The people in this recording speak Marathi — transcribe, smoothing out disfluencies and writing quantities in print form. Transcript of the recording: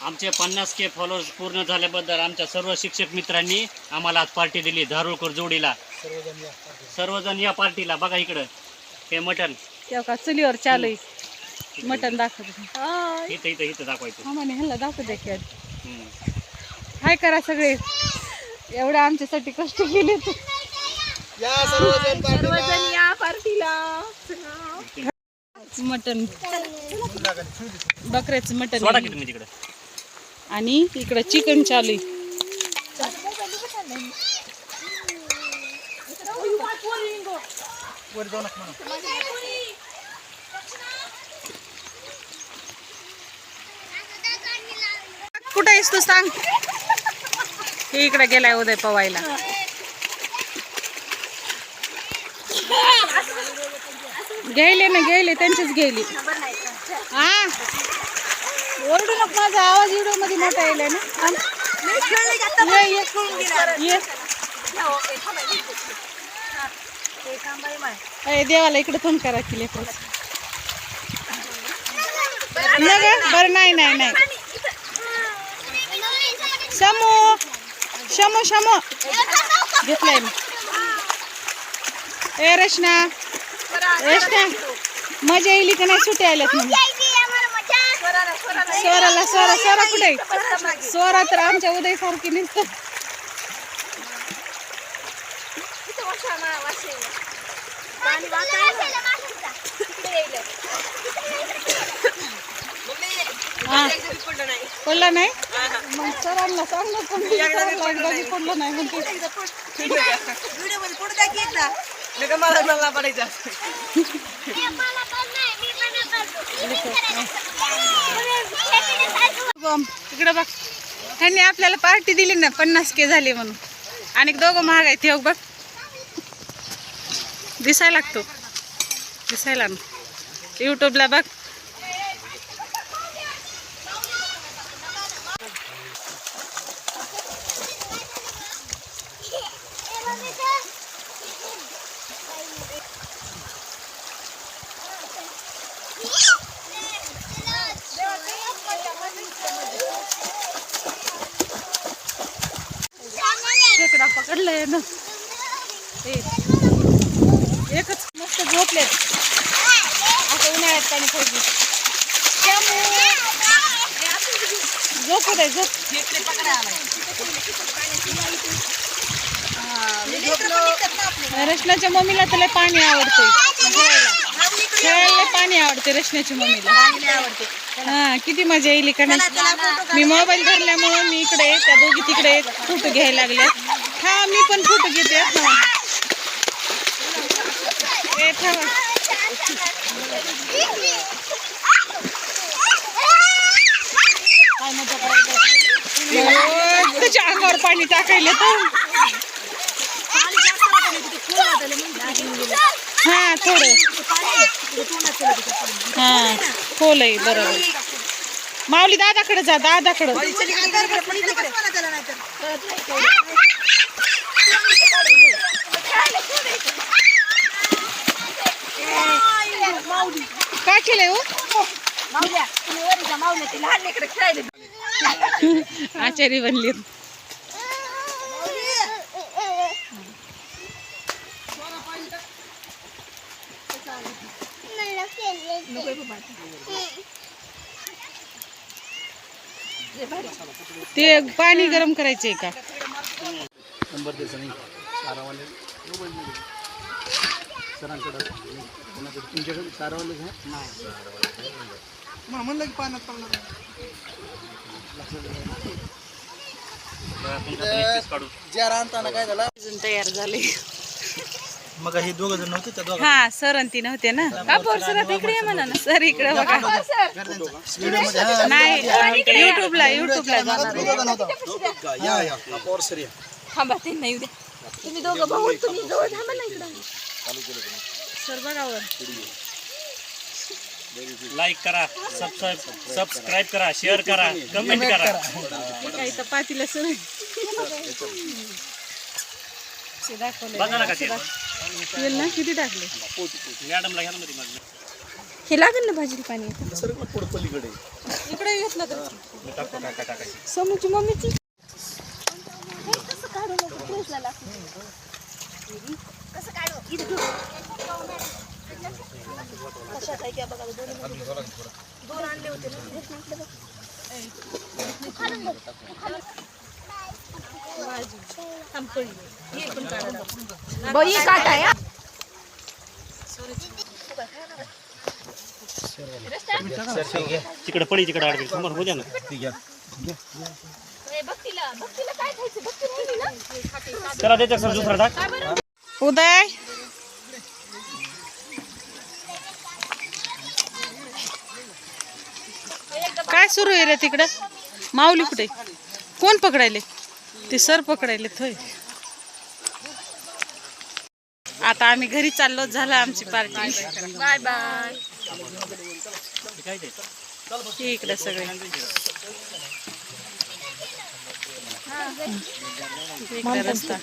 आमचे 50K फॉलोअर्स पूर्ण झाल्याबद्दल आमच्या सर्व शिक्षक मित्रांनी आम्हाला आज पार्टी दिली धारूरकर जोडीला. सर्वजण या पार्टीला. बघा इकडं हे मटण तेव्हा चुलीवर चालू मटण दाखवतो. इथं इथं इथं दाखवायचं. म्हणे ह्याला दाखवू द्या की हाय करा सगळे. एवढं आमच्यासाठी कष्ट केले सर्वजण या पार्टीला. मटण बकऱ्याचं मटण सोडा की तुम्ही तिकडं. आणि इकडं चिकन चालू आहे. कुठं आहेस तू सांग. हे इकडे गेलाय उदय पवायला. गेले त्यांचेच गेले. हा ओरडू नको. माझा आवाज व्हिडिओ मध्ये मोठा येईल ना. देवाला इकडे फोन करा की लेकरच. बरं नाही शमू घेतलाय मी. ए रचना मजा येईल का नाही. सुट्टी आल्यात म्हणून. स्वरा कुठे. स्वरा तर आमच्या उदय सारखी निघत. पडला नाही मग सरांना सांगणार पडलं नाही म्हणते. इकडं बघ ह्यांनी आपल्याला पार्टी दिली ना 50K झाली म्हणून. आणि दोघं महाग आहेत. हे बघ दिसायला लागतो दिसायला ना युट्यूबला बघ. खेकडा पकडलाय ना. एकच मस्त झोपलेत आता उन्हाळ्यात पाणी पडली. झोपू दे झोप. रचनाच्या मम्मीला तर लय पाणी आवडते. खेळायला पाणी आवडते रचनाच्या मम्मीला. हा किती मजा येईल का नाही. मी मोबाईल धरल्यामुळे मी इकडे त्या दोघी तिकडे फोटो घ्यायला लागल्या. हा मी पण फोटो घेते. त्याच्या अंगावर पाणी टाकायला तर. हा थोडं हा खोल आहे. बरोबर. माऊली दादाकडे जा. दादाकडे काय केलंय हो. आचारी बनली. ते पाणी गरम करायचंय का. नंबर द्यायचा नाही सारावाले सरांकडे तुमच्याकडे सारावाले म्हणलं की पाण्यात पडणार. ज्या राहताना काय झालं तयार झाले. मग हे दोघं जण नव्हते त्या दोघं. हा सर आणि ती नव्हते ना. कापूर सर इकडे म्हणा ना. सर इकडे बघा. नाही युट्यूबला थांबा. ते नाही उद्या तुम्ही दोघं भाऊ तुम्ही जवळ थांबा ना इकडं. सर बघावर लाईक करा, सबस्क्राईब करा, शेअर करा, कमेंट करा. काही तर पातीला सर बघा ना का ते तेल ना किती टाकले. मॅडमला घ्या ना मध्ये. हे लागेल ना भाजीला पाणी पलीकडे इकडे घेतलं तर समूची मम्मीची बाई काटा आहे तिकडे पडी तिकडे अडकली समोर हो द्या ना. त्याला द्यायचं सर दुसरा टाक. उदय काय सुरू आहे रे तिकडं? माऊली कुठे? कोण पकडायले? ते सर पकडायले थोय. आता आम्ही घरी चाललो. झालं आमची पार्टी. Bye bye. इकडे सगळे इकडे रस्ता.